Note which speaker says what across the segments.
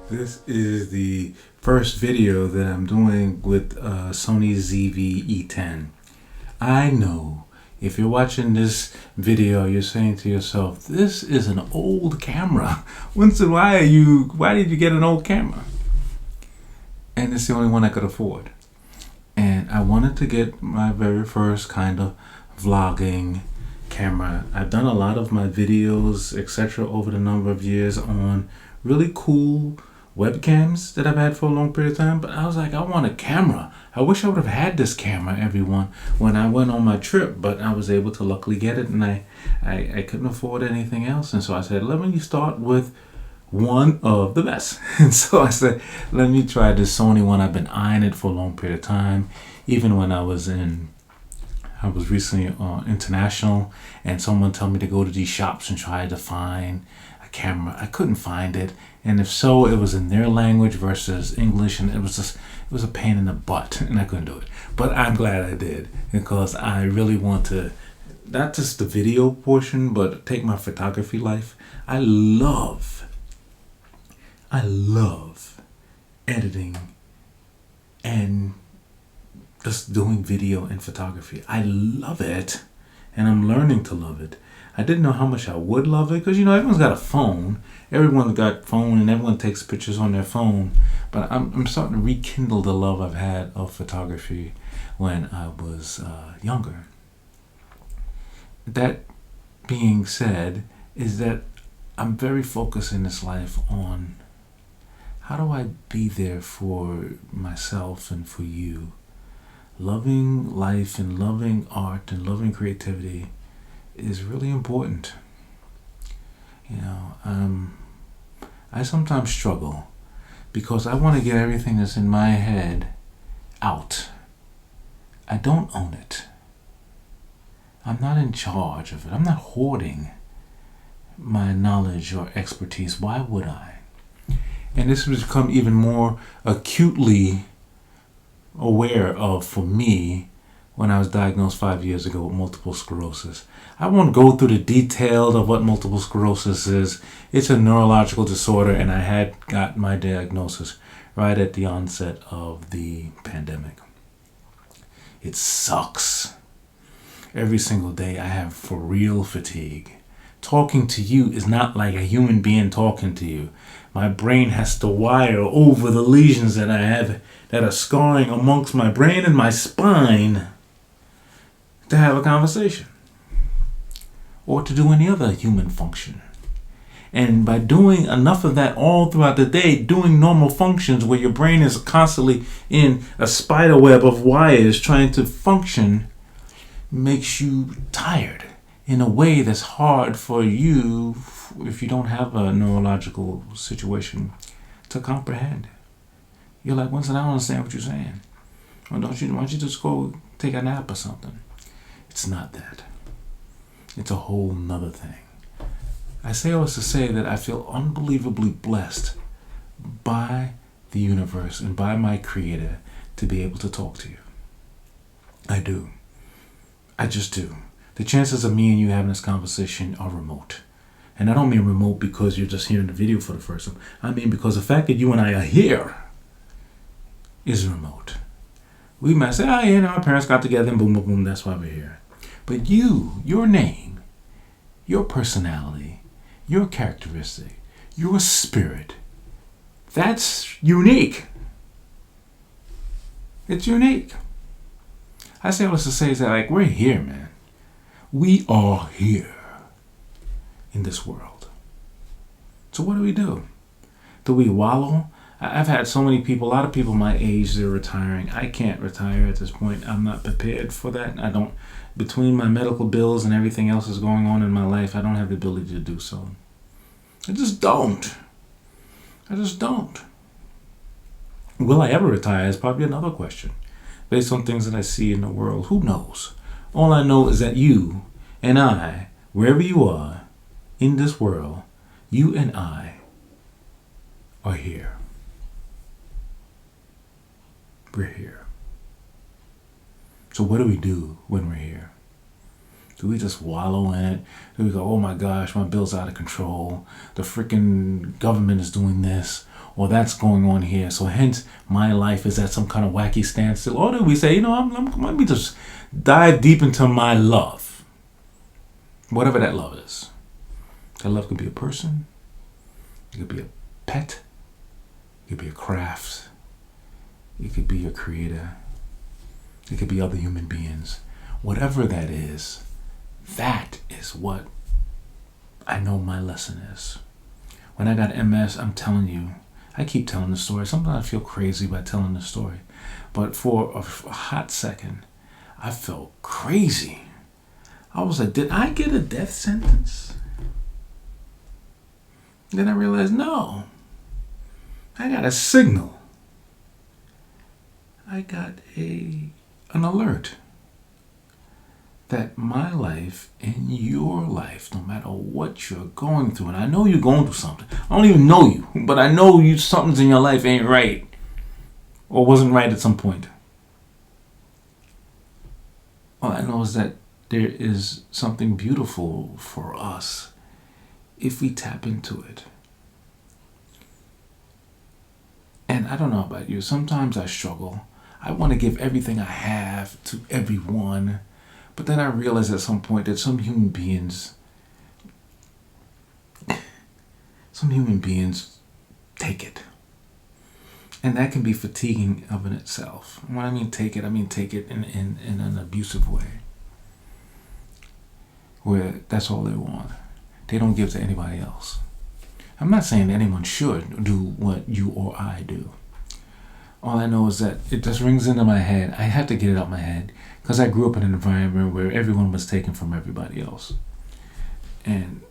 Speaker 1: This is the first video that I'm doing with Sony ZV E-10. I know if you're watching this video, you're saying to yourself, this is an old camera. Why did you get an old camera? And it's the only one I could afford. And I wanted to get my very first kind of vlogging camera. I've done a lot of my videos, etc., over the number of years on really cool webcams that I've had for a long period of time, but I was like, I want a camera. I wish I would have had this camera, everyone, when I went on my trip, but I was able to luckily get it, and I couldn't afford anything else, and so I said, let me start with one of the best. And so I said, let me try this Sony one. I've been eyeing it for a long period of time, even when I was recently international, and someone told me to go to these shops and try to find a camera. I couldn't find it, and if so, it was in their language versus English, and it was a pain in the butt, and I couldn't do it. But I'm glad I did, because I really want to, not just the video portion, but take my photography life. I love editing and just doing video and photography. I love it, and I'm learning to love it. I didn't know how much I would love it, because everyone's got a phone. Everyone's got phone, and everyone takes pictures on their phone. But I'm starting to rekindle the love I've had of photography when I was younger. That being said, is that I'm very focused in this life on how do I be there for myself and for you. Loving life and loving art and loving creativity is really important. I sometimes struggle because I want to get everything that's in my head out. I don't own it. I'm not in charge of it. I'm not hoarding my knowledge or expertise. Why would I? And this has become even more acutely aware of for me when I was diagnosed 5 years ago with multiple sclerosis. I won't go through the details of what multiple sclerosis is. It's a neurological disorder, and I had got my diagnosis right at the onset of the pandemic. It sucks. Every single day I have for real fatigue. Talking to you is not like a human being talking to you. My brain has to wire over the lesions that I have that are scarring amongst my brain and my spine to have a conversation or to do any other human function. And by doing enough of that all throughout the day, doing normal functions where your brain is constantly in a spider web of wires trying to function, makes you tired in a way that's hard for you, if you don't have a neurological situation, to comprehend. You're like, Winston, I don't understand what you're saying. Why don't you just go take a nap or something? It's not that. It's a whole nother thing. I say all this to say that I feel unbelievably blessed by the universe and by my creator to be able to talk to you. I do. I just do. The chances of me and you having this conversation are remote. And I don't mean remote because you're just hearing the video for the first time. I mean because the fact that you and I are here is remote. We might say, our parents got together and boom, boom, boom, that's why we're here. But your name, your personality, your characteristic, your spirit, that's unique. It's unique. I say all this to say is that, we're here, man. We are here in this world. So what do? Do we wallow? I've had so many people, a lot of people my age, they're retiring. I can't retire at this point. I'm not prepared for that. Between my medical bills and everything else that's going on in my life, I don't have the ability to do so. I just don't. Will I ever retire is probably another question. Based on things that I see in the world, who knows? All I know is that you and I, wherever you are in this world, you and I are here. We're here. So what do we do when we're here? Do we just wallow in it? Do we go, oh my gosh, my bill's out of control. The freaking government is doing this. or that's going on here. So hence, my life is at some kind of wacky standstill. Or do we say, let me just dive deep into my love, whatever that love is. That love could be a person, it could be a pet, it could be a craft, it could be a creator, it could be other human beings. Whatever that is what I know my lesson is. When I got MS, I'm telling you, I keep telling the story. Sometimes I feel crazy by telling the story. But for a hot second, I felt crazy. I was like, did I get a death sentence? Then I realized, no. I got a signal. I got an alert that my life and your life, no matter what you're going through, and I know you're going through something. I don't even know you, but I know something's in your life ain't right or wasn't right at some point. All I know is that there is something beautiful for us if we tap into it. And I don't know about you. Sometimes I struggle. I want to give everything I have to everyone. But then I realize at some point that some human beings take it. And that can be fatiguing of in itself. When I mean take it in an abusive way. Where that's all they want. They don't give to anybody else. I'm not saying that anyone should do what you or I do. All I know is that it just rings into my head. I have to get it out my head because I grew up in an environment where everyone was taken from everybody else. And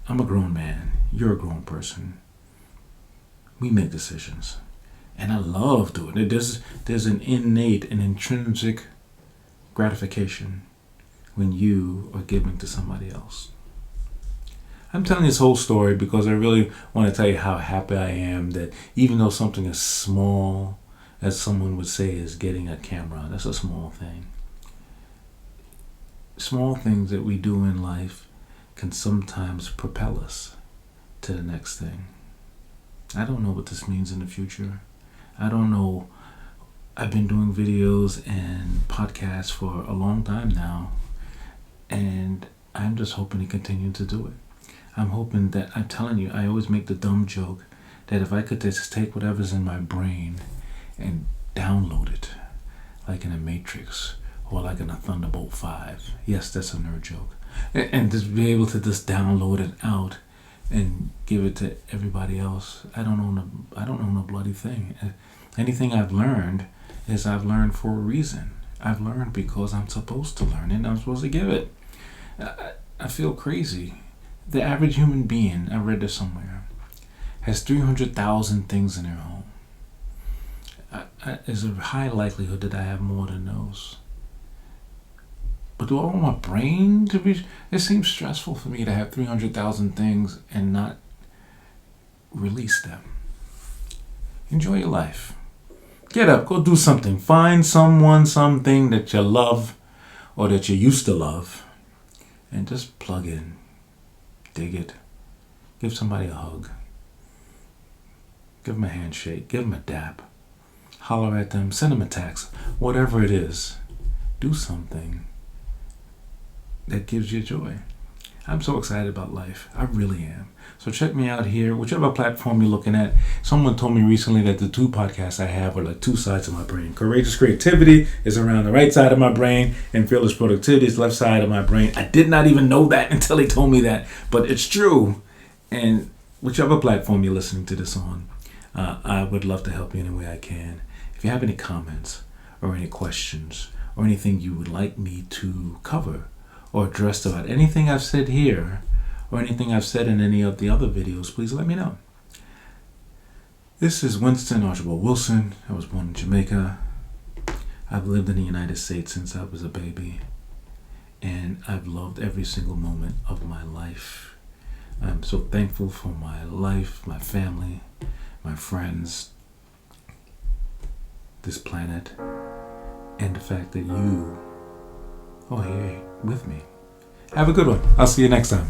Speaker 1: I'm a grown man. You're a grown person. We make decisions. And I love doing it. There's an innate and intrinsic gratification when you are giving to somebody else. I'm telling this whole story because I really want to tell you how happy I am that even though something as small as someone would say is getting a camera, that's a small thing. Small things that we do in life can sometimes propel us to the next thing. I don't know what this means in the future. I don't know. I've been doing videos and podcasts for a long time now, and I'm just hoping to continue to do it. I'm hoping that, I'm telling you, I always make the dumb joke that if I could just take whatever's in my brain and download it, like in a Matrix or like in a Thunderbolt 5. Yes, that's a nerd joke. And just be able to just download it out and give it to everybody else. I don't own a bloody thing. Anything I've learned is I've learned for a reason. I've learned because I'm supposed to learn it and I'm supposed to give it. I feel crazy. The average human being, I read this somewhere, has 300,000 things in their home. There's a high likelihood that I have more than those. But do I want my brain to be... It seems stressful for me to have 300,000 things and not release them. Enjoy your life. Get up, go do something. Find someone, something that you love or that you used to love and just plug in. Dig it. Give somebody a hug. Give them a handshake. Give them a dap. Holler at them. Send them a text. Whatever it is. Do something that gives you joy. I'm so excited about life. I really am. So check me out here, whichever platform you're looking at. Someone told me recently that the two podcasts I have are like two sides of my brain. Courageous Creativity is around the right side of my brain, and Fearless Productivity is left side of my brain. I did not even know that until he told me that, but it's true. And whichever platform you're listening to this on, I would love to help you any way I can. If you have any comments or any questions or anything you would like me to cover or address about anything I've said here or anything I've said in any of the other videos, please let me know. This is Winston Archibald Wilson. I was born in Jamaica. I've lived in the United States since I was a baby, and I've loved every single moment of my life. I'm so thankful for my life, my family, my friends, this planet, and the fact that you are here with me. Have a good one. I'll see you next time.